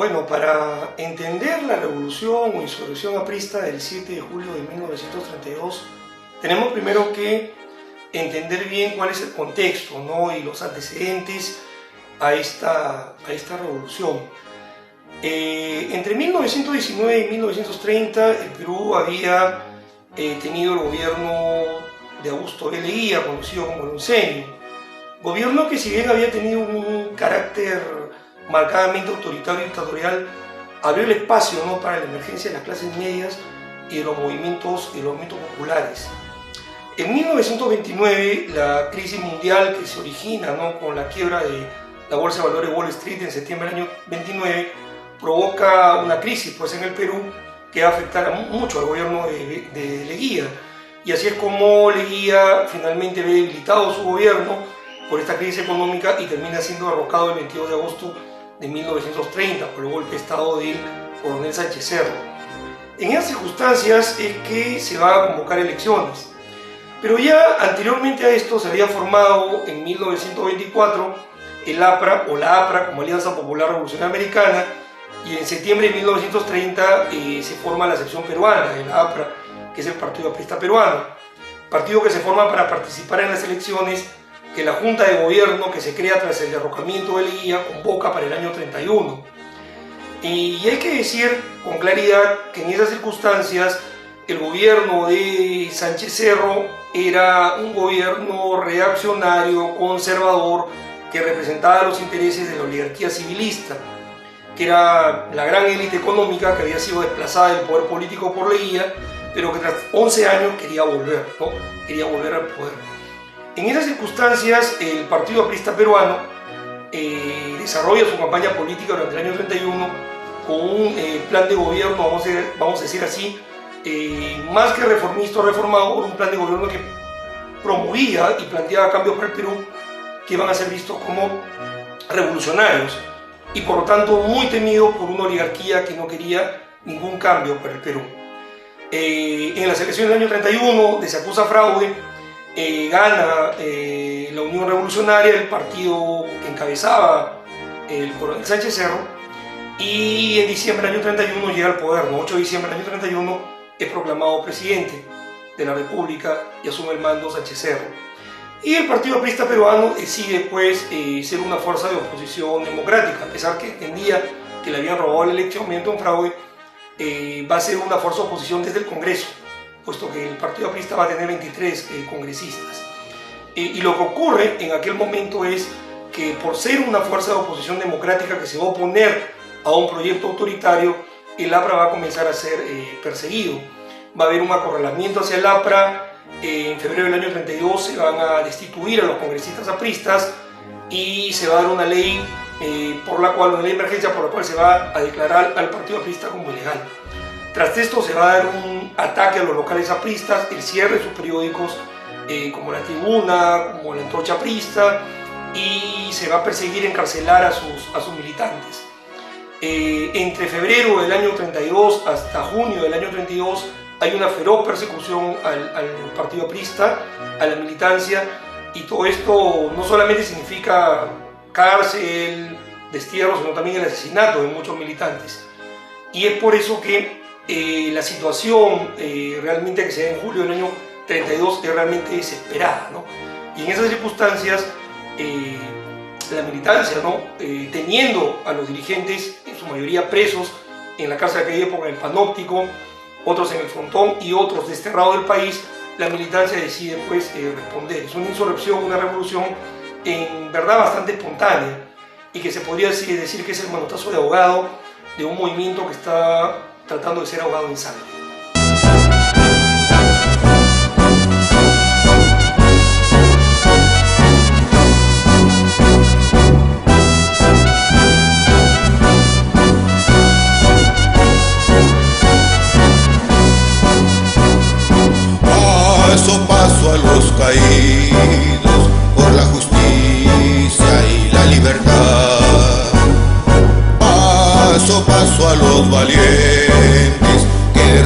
Bueno, para entender la revolución o insurrección aprista del 7 de julio de 1932, tenemos primero que entender bien cuál es el contexto, ¿no? Y los antecedentes a esta revolución. Entre 1919 y 1930, el Perú había tenido el gobierno de Augusto B. Leguía, conocido como el Oncenio. Gobierno que, si bien había tenido un carácter marcadamente autoritario y dictatorial, abrió el espacio, ¿no?, para la emergencia de las clases medias y de los movimientos populares. En 1929, la crisis mundial que se origina, ¿no?, con la quiebra de la Bolsa de Valores de Wall Street en septiembre del año 29, provoca una crisis, pues, en el Perú que va a afectar mucho al gobierno de Leguía. Y así es como Leguía finalmente ve debilitado su gobierno por esta crisis económica y termina siendo derrocado el 22 de agosto de 1930 por el golpe de estado del coronel Sánchez Cerro. En esas circunstancias es que se va a convocar elecciones, pero ya anteriormente a esto se había formado en 1924 el APRA, o la APRA, como Alianza Popular Revolucionaria Americana, y en septiembre de 1930 se forma la sección peruana de la APRA, que es el Partido Aprista Peruano, partido que se forma para participar en las elecciones que la Junta de Gobierno, que se crea tras el derrocamiento de Leguía, convoca para el año 31. Y hay que decir con claridad que en esas circunstancias el gobierno de Sánchez Cerro era un gobierno reaccionario, conservador, que representaba los intereses de la oligarquía civilista, que era la gran élite económica que había sido desplazada del poder político por Leguía, pero que tras 11 años quería volver, ¿no? Quería volver al poder. En esas circunstancias, el Partido Aprista Peruano desarrolla su campaña política durante el año 31 con un plan de gobierno, vamos a decir así, más que reformista o reformador, un plan de gobierno que promovía y planteaba cambios para el Perú que iban a ser vistos como revolucionarios y por lo tanto muy temidos por una oligarquía que no quería ningún cambio para el Perú. En las elecciones del año 31 se acusa fraude, gana la Unión Revolucionaria, el partido que encabezaba el coronel Sánchez Cerro, y en diciembre del año 31 llega al poder, ¿no? 8 de diciembre del año 31 es proclamado presidente de la República y asume el mando Sánchez Cerro. Y el Partido Aprista Peruano decide, pues, ser una fuerza de oposición democrática, a pesar que entendía que le habían robado la elección mediante un fraude. Va a ser una fuerza de oposición desde el Congreso, puesto que el Partido Aprista va a tener 23 congresistas. Y lo que ocurre en aquel momento es que, por ser una fuerza de oposición democrática que se va a oponer a un proyecto autoritario, el APRA va a comenzar a ser perseguido. Va a haber un acorralamiento hacia el APRA. En febrero del año 32 se van a destituir a los congresistas apristas y se va a dar una ley una ley de emergencia por la cual se va a declarar al Partido Aprista como ilegal. Tras esto se va a dar un ataque a los locales apristas, el cierre de sus periódicos como La Tribuna, como La Antorcha Aprista, y se va a perseguir y encarcelar a sus militantes. Entre febrero del año 32 hasta junio del año 32 hay una feroz persecución al Partido Aprista, a la militancia, y todo esto no solamente significa cárcel, destierro, sino también el asesinato de muchos militantes. Y es por eso que la situación realmente que se da en julio del año 32 es realmente desesperada, ¿no? Y en esas circunstancias la militancia, ¿no?, teniendo a los dirigentes en su mayoría presos en la cárcel de aquella época, en el Panóptico, otros en el Frontón y otros desterrados del país, la militancia decide, pues, responder. Es una insurrección, una revolución en verdad bastante espontánea y que se podría decir que es el manotazo de ahogado de un movimiento que está tratando de ser ahogado en sangre. Paso a los caídos por la justicia y la libertad. Paso a los valientes que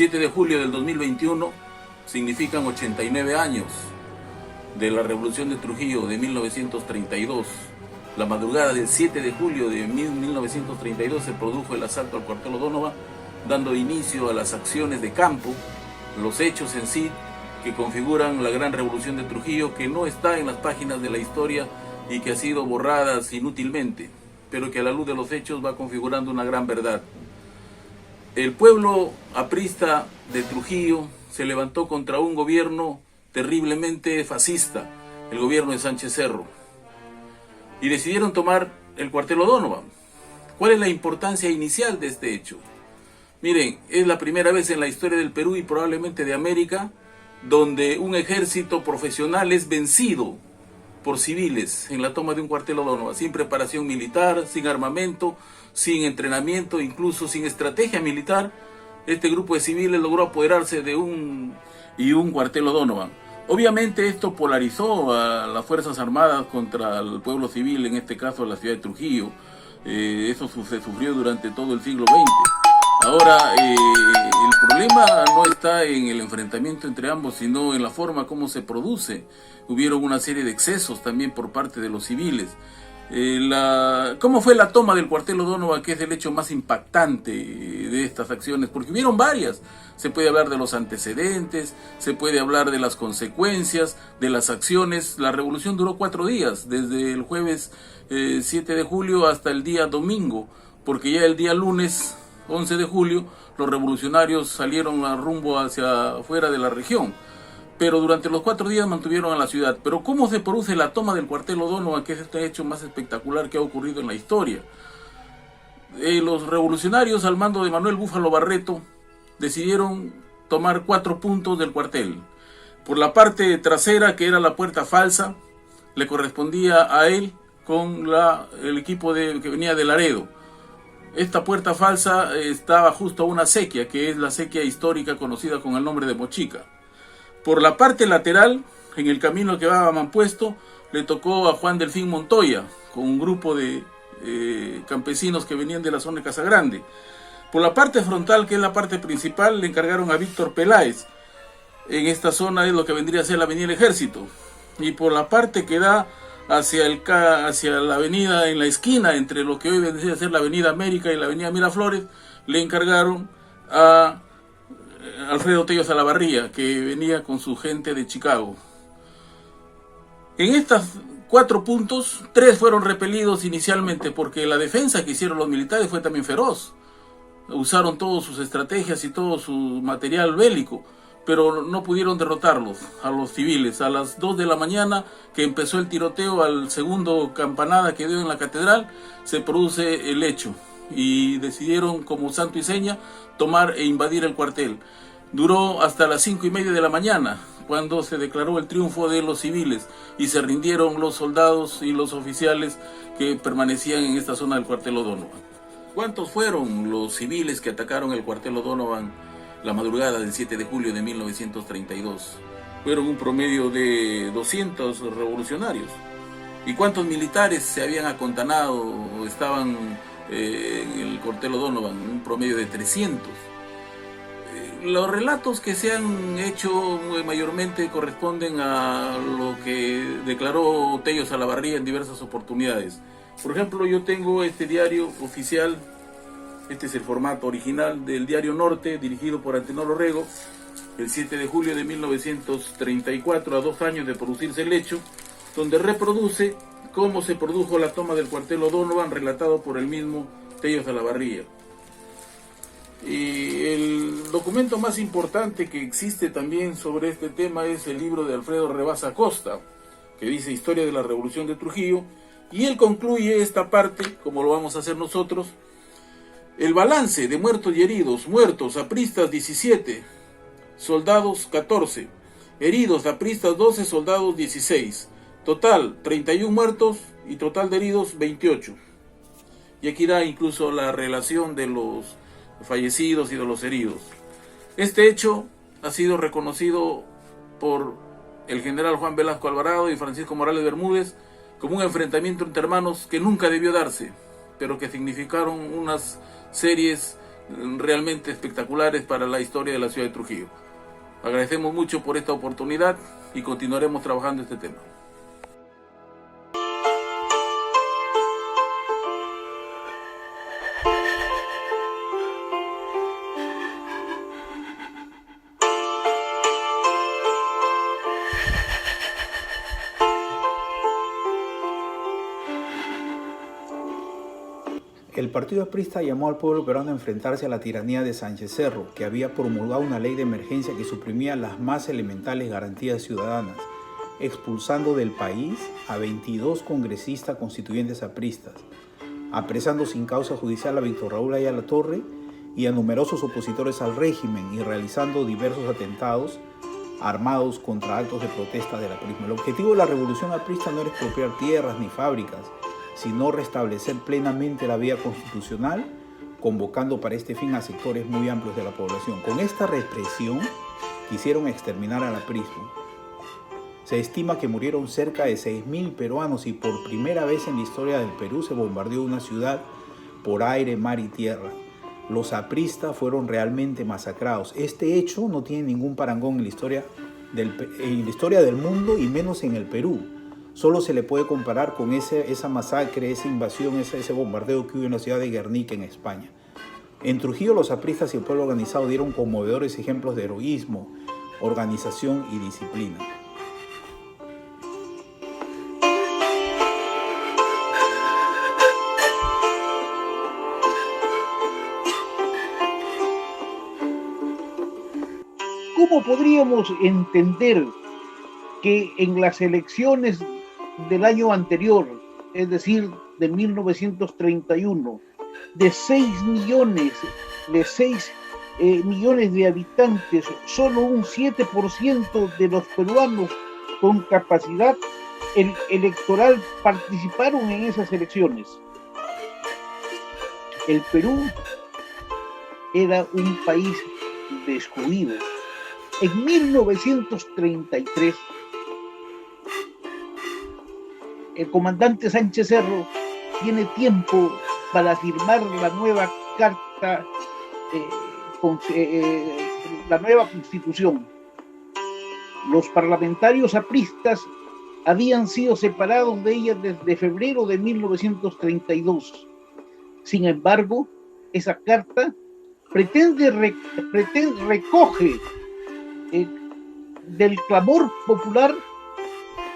7 de julio del 2021 significan 89 años de la Revolución de Trujillo de 1932. La madrugada del 7 de julio de 1932 se produjo el asalto al cuartel O'Donovan, dando inicio a las acciones de campo, los hechos en sí que configuran la gran Revolución de Trujillo, que no está en las páginas de la historia y que ha sido borrada inútilmente, pero que a la luz de los hechos va configurando una gran verdad. El pueblo aprista de Trujillo se levantó contra un gobierno terriblemente fascista, el gobierno de Sánchez Cerro, y decidieron tomar el cuartel O'Donovan. ¿Cuál es la importancia inicial de este hecho? Miren, es la primera vez en la historia del Perú y probablemente de América donde un ejército profesional es vencido por civiles en la toma de un cuartel O'Donovan, sin preparación militar, sin armamento, sin entrenamiento, incluso sin estrategia militar. Este grupo de civiles logró apoderarse de un cuartel O'Donovan. Obviamente esto polarizó a las Fuerzas Armadas contra el pueblo civil, en este caso la ciudad de Trujillo. Eso se sufrió durante todo el siglo XX. Ahora, el problema no está en el enfrentamiento entre ambos, sino en la forma como se produce. Hubieron una serie de excesos también por parte de los civiles. ¿Cómo fue la toma del cuartel O'Donovan, que es el hecho más impactante de estas acciones? Porque hubieron varias. Se puede hablar de los antecedentes, se puede hablar de las consecuencias, de las acciones. La revolución duró 4 días, desde el jueves 7 de julio hasta el día domingo, porque ya el día lunes 11 de julio los revolucionarios salieron a rumbo hacia afuera de la región. Pero durante los 4 días mantuvieron a la ciudad. Pero ¿cómo se produce la toma del cuartel O'Donovan, que es este hecho más espectacular que ha ocurrido en la historia? Los revolucionarios, al mando de Manuel Búfalo Barreto, decidieron tomar 4 puntos del cuartel. Por la parte trasera, que era la puerta falsa, le correspondía a él con el equipo que venía de Laredo. Esta puerta falsa estaba justo a una acequia, que es la acequia histórica conocida con el nombre de Mochica. Por la parte lateral, en el camino que va a Mampuesto, le tocó a Juan Delfín Montoya, con un grupo de campesinos que venían de la zona de Casagrande. Por la parte frontal, que es la parte principal, le encargaron a Víctor Peláez. En esta zona es lo que vendría a ser la Avenida del Ejército. Y por la parte que da hacia la avenida en la esquina, entre lo que hoy vendría a ser la Avenida América y la Avenida Miraflores, le encargaron a Alfredo Tello Salavarría, que venía con su gente de Chicago. En estos 4 puntos, 3 fueron repelidos inicialmente, porque la defensa que hicieron los militares fue también feroz. Usaron todas sus estrategias y todo su material bélico, pero no pudieron derrotarlos, a los civiles. A las 2 de la mañana, que empezó el tiroteo al segundo campanada que dio en la catedral, se produce el hecho, y decidieron, como santo y seña, tomar e invadir el cuartel. Duró hasta las 5:30 de la mañana, cuando se declaró el triunfo de los civiles y se rindieron los soldados y los oficiales que permanecían en esta zona del cuartel O'Donovan. ¿Cuántos fueron los civiles que atacaron el cuartel O'Donovan la madrugada del 7 de julio de 1932? Fueron un promedio de 200 revolucionarios. ¿Y cuántos militares se habían acontanado o estaban en el cuartel O'Donovan? Un promedio de 300. Los relatos que se han hecho mayormente corresponden a lo que declaró Tello Salavarría en diversas oportunidades. Por ejemplo, yo tengo este diario oficial, este es el formato original del Diario Norte, dirigido por Antenor Orrego, el 7 de julio de 1934, a 2 años de producirse el hecho, donde reproduce cómo se produjo la toma del cuartel O'Donovan, relatado por el mismo Tello Salavarría. Y el documento más importante que existe también sobre este tema es el libro de Alfredo Rebasa Costa, que dice Historia de la Revolución de Trujillo, y él concluye esta parte, como lo vamos a hacer nosotros: el balance de muertos y heridos: muertos, apristas 17, soldados 14, heridos, apristas 12, soldados 16, total 31 muertos y total de heridos 28. Y aquí da incluso la relación de los fallecidos y de los heridos. Este hecho ha sido reconocido por el general Juan Velasco Alvarado y Francisco Morales Bermúdez como un enfrentamiento entre hermanos que nunca debió darse, pero que significaron unas series realmente espectaculares para la historia de la ciudad de Trujillo. Agradecemos mucho por esta oportunidad y continuaremos trabajando este tema. El Partido Aprista llamó al pueblo peruano a enfrentarse a la tiranía de Sánchez Cerro, que había promulgado una ley de emergencia que suprimía las más elementales garantías ciudadanas, expulsando del país a 22 congresistas constituyentes apristas, apresando sin causa judicial a Víctor Raúl Ayala Torre y a numerosos opositores al régimen y realizando diversos atentados armados contra actos de protesta del aprismo. El objetivo de la revolución aprista no era expropiar tierras ni fábricas, sino restablecer plenamente la vía constitucional, convocando para este fin a sectores muy amplios de la población. Con esta represión quisieron exterminar al aprismo. Se estima que murieron cerca de 6.000 peruanos y por primera vez en la historia del Perú se bombardeó una ciudad por aire, mar y tierra. Los apristas fueron realmente masacrados. Este hecho no tiene ningún parangón en la historia del mundo y menos en el Perú. Solo se le puede comparar con esa masacre, esa invasión, ese bombardeo que hubo en la ciudad de Guernica, en España. En Trujillo, los apristas y el pueblo organizado dieron conmovedores ejemplos de heroísmo, organización y disciplina. ¿Cómo podríamos entender que en las elecciones del año anterior, es decir, de 1931, de 6 millones de habitantes, solo un 7% de los peruanos con capacidad electoral participaron en esas elecciones? El Perú era un país excluido. En 1933, el comandante Sánchez Cerro tiene tiempo para firmar la nueva carta, la nueva constitución. Los parlamentarios apristas habían sido separados de ella desde febrero de 1932. Sin embargo, esa carta recoge del clamor popular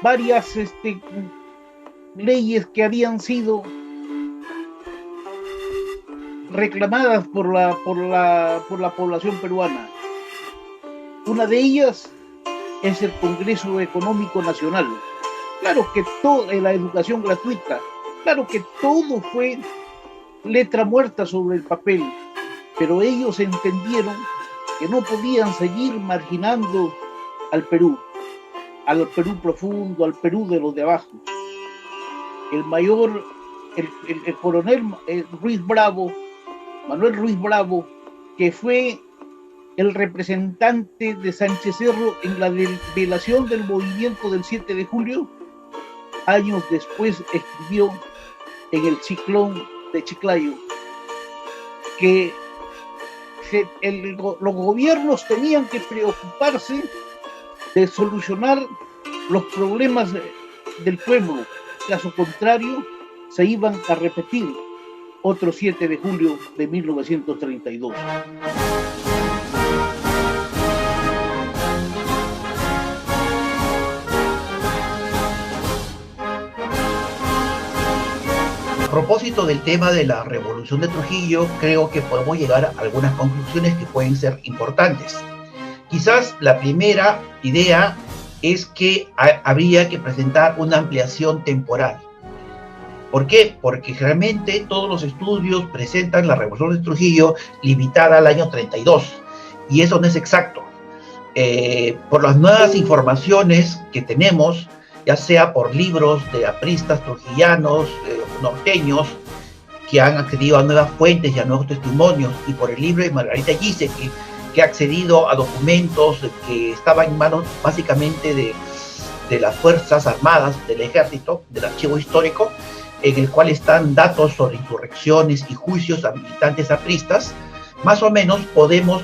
varias leyes que habían sido reclamadas por la población peruana. Una de ellas es el Congreso Económico Nacional. Claro que toda la educación gratuita, claro que todo fue letra muerta sobre el papel, pero ellos entendieron que no podían seguir marginando al Perú profundo, al Perú de los de abajo. El coronel Manuel Ruiz Bravo, que fue el representante de Sánchez Cerro en la delación del movimiento del 7 de julio, años después escribió en el Ciclón de Chiclayo que los gobiernos tenían que preocuparse de solucionar los problemas del pueblo, caso contrario se iban a repetir otro 7 de julio de 1932. A propósito del tema de la Revolución de Trujillo, creo que podemos llegar a algunas conclusiones que pueden ser importantes. Quizás la primera idea es que había que presentar una ampliación temporal. ¿Por qué? Porque realmente todos los estudios presentan la Revolución de Trujillo limitada al año 32, y eso no es exacto. Por las nuevas informaciones que tenemos, ya sea por libros de apristas trujillanos, norteños, que han accedido a nuevas fuentes y a nuevos testimonios, y por el libro de Margarita Gise, que ha accedido a documentos que estaban en manos básicamente de las Fuerzas Armadas, del Ejército, del archivo histórico, en el cual están datos sobre insurrecciones y juicios a militantes apristas. más o menos podemos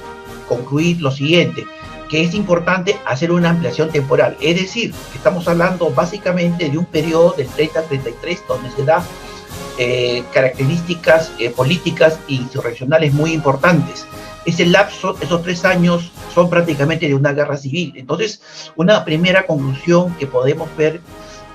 concluir lo siguiente, que es importante hacer una ampliación temporal. Es decir, que estamos hablando básicamente de un periodo del 30 al 33, donde se da características políticas e insurreccionales muy importantes. Ese lapso, esos 3 años, son prácticamente de una guerra civil. Entonces, una primera conclusión que podemos ver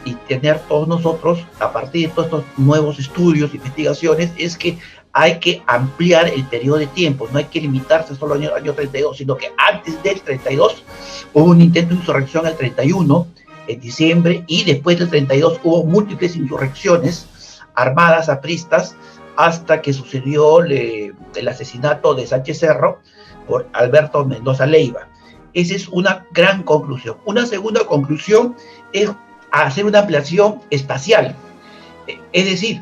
y tener todos nosotros, a partir de todos estos nuevos estudios, investigaciones, es que hay que ampliar el periodo de tiempo, no hay que limitarse solo al año 32, sino que antes del 32 hubo un intento de insurrección el 31, en diciembre, y después del 32 hubo múltiples insurrecciones armadas apristas hasta que sucedió el asesinato de Sánchez Cerro por Alberto Mendoza Leiva. Esa es una gran conclusión. Una segunda conclusión es hacer una ampliación espacial. Es decir,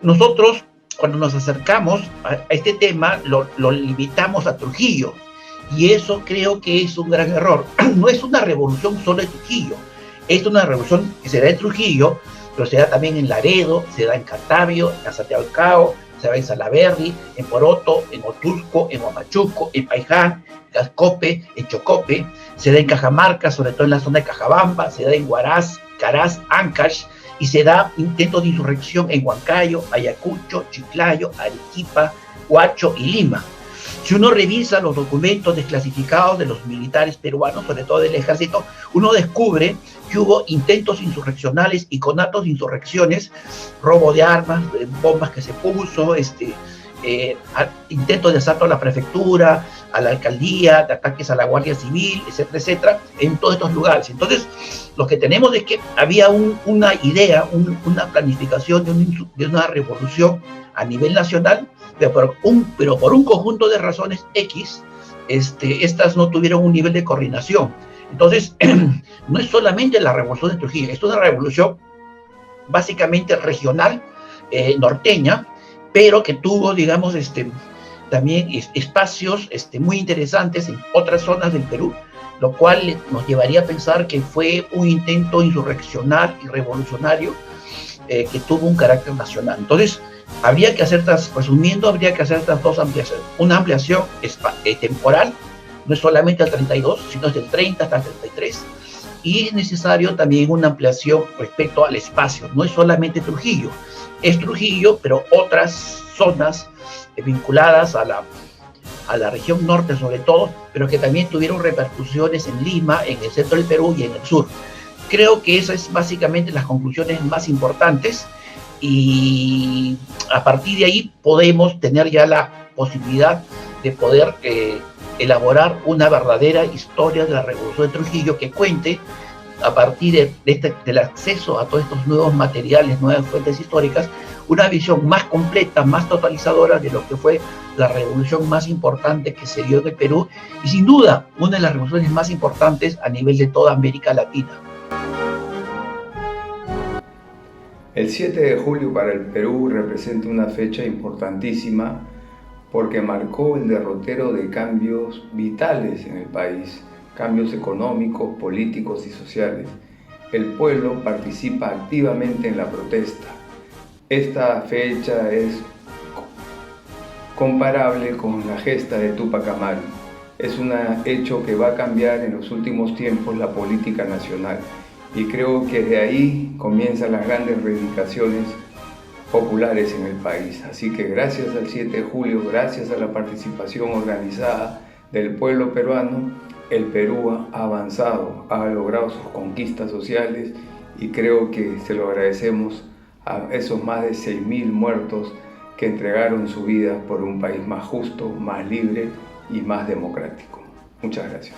nosotros cuando nos acercamos a este tema lo limitamos a Trujillo, y eso creo que es un gran error. No es una revolución solo en Trujillo, es una revolución que se da en Trujillo, pero se da también en Laredo, se da en Cartavio, en Casatealcao, se da en Salaberry, en Poroto, en Otusco, en Huamachuco, en Paiján, en Cascope, en Chocope, se da en Cajamarca, sobre todo en la zona de Cajabamba, se da en Huaraz, Caraz, Ancash, y se da intentos de insurrección en Huancayo, Ayacucho, Chiclayo, Arequipa, Huacho y Lima. Si uno revisa los documentos desclasificados de los militares peruanos, sobre todo del ejército, uno descubre que hubo intentos insurreccionales y conatos de insurrecciones, robo de armas, bombas que se puso, intentos de asalto a la prefectura, a la alcaldía, de ataques a la Guardia Civil, etcétera, etcétera, en todos estos lugares. Entonces, lo que tenemos es que había una idea, una planificación de una revolución a nivel nacional, pero por un conjunto de razones X, estas no tuvieron un nivel de coordinación. Entonces, no es solamente la revolución de Trujillo, es una revolución básicamente regional, norteña, pero que tuvo, digamos, también espacios muy interesantes en otras zonas del Perú, lo cual nos llevaría a pensar que fue un intento insurreccional y revolucionario que tuvo un carácter nacional. Entonces, habría que hacer resumiendo, habría que hacer estas dos ampliaciones. Una ampliación temporal, no es solamente al 32, sino desde el 30 hasta el 33, y es necesario también una ampliación respecto al espacio. No es solamente Trujillo, es Trujillo, pero otras zonas vinculadas a la región norte sobre todo, pero que también tuvieron repercusiones en Lima, en el centro del Perú y en el sur. Creo que esas es básicamente las conclusiones más importantes, y a partir de ahí podemos tener ya la posibilidad de poder elaborar una verdadera historia de la Revolución de Trujillo que cuente, a partir del acceso a todos estos nuevos materiales, nuevas fuentes históricas, una visión más completa, más totalizadora de lo que fue la revolución más importante que se dio en el Perú, y sin duda una de las revoluciones más importantes a nivel de toda América Latina. El 7 de julio para el Perú representa una fecha importantísima porque marcó el derrotero de cambios vitales en el país, cambios económicos, políticos y sociales. El pueblo participa activamente en la protesta. Esta fecha es comparable con la gesta de Túpac Amaru. Es un hecho que va a cambiar en los últimos tiempos la política nacional, y creo que de ahí comienzan las grandes reivindicaciones populares en el país. Así que gracias al 7 de julio, gracias a la participación organizada del pueblo peruano, el Perú ha avanzado, ha logrado sus conquistas sociales, y creo que se lo agradecemos a esos más de 6.000 muertos que entregaron su vida por un país más justo, más libre y más democrático. Muchas gracias.